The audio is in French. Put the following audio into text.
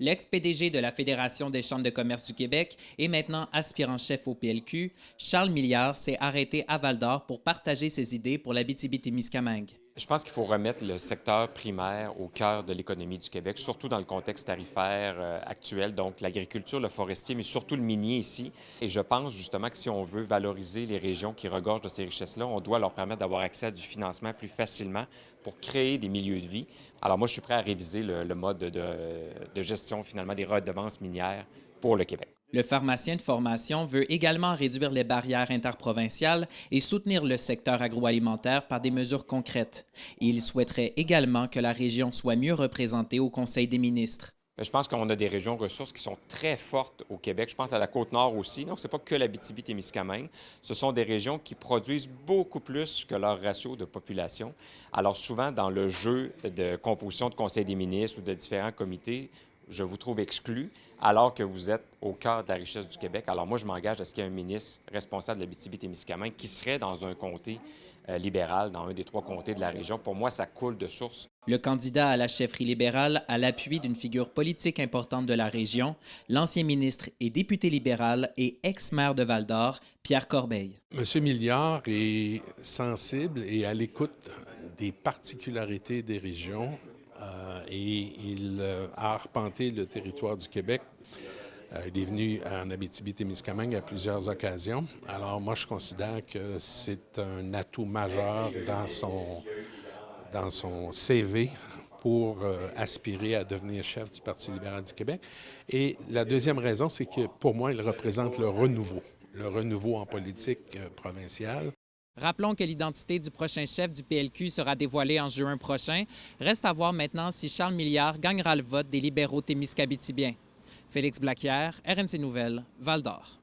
L'ex-PDG de la Fédération des chambres de commerce du Québec et maintenant aspirant-chef au PLQ, Charles Milliard s'est arrêté à Val-d'Or pour partager ses idées pour l'Abitibi-Témiscamingue. Je pense qu'il faut remettre le secteur primaire au cœur de l'économie du Québec, surtout dans le contexte tarifaire actuel, donc l'agriculture, le forestier, mais surtout le minier ici. Et je pense justement que si on veut valoriser les régions qui regorgent de ces richesses-là, on doit leur permettre d'avoir accès à du financement plus facilement pour créer des milieux de vie. Alors moi, je suis prêt à réviser le mode de gestion finalement des redevances minières pour le Québec. Le pharmacien de formation veut également réduire les barrières interprovinciales et soutenir le secteur agroalimentaire par des mesures concrètes. Il souhaiterait également que la région soit mieux représentée au Conseil des ministres. Je pense qu'on a des régions ressources qui sont très fortes au Québec. Je pense à la Côte-Nord aussi. Donc, ce n'est pas que l'Abitibi-Témiscamingue. Ce sont des régions qui produisent beaucoup plus que leur ratio de population. Alors, souvent, dans le jeu de composition de conseils des ministres ou de différents comités, je vous trouve exclu, alors que vous êtes au cœur de la richesse du Québec. Alors, moi, je m'engage à ce qu'il y ait un ministre responsable de l'Abitibi-Témiscamingue qui serait dans un comté libéral, dans un des 3 comtés de la région. Pour moi, ça coule de source. Le candidat à la chefferie libérale a l'appui d'une figure politique importante de la région, l'ancien ministre et député libéral et ex-maire de Val-d'Or, Pierre Corbeil. M. Milliard est sensible et à l'écoute des particularités des régions et il a arpenté le territoire du Québec. Il est venu en Abitibi-Témiscamingue à plusieurs occasions. Alors moi, je considère que c'est un atout majeur dans son CV pour aspirer à devenir chef du Parti libéral du Québec. Et la deuxième raison, c'est que pour moi, il représente le renouveau en politique provinciale. Rappelons que l'identité du prochain chef du PLQ sera dévoilée en juin prochain. Reste à voir maintenant si Charles Milliard gagnera le vote des libéraux témiscabitibiens. Félix Blaquière, RNC Nouvelles, Val-d'Or.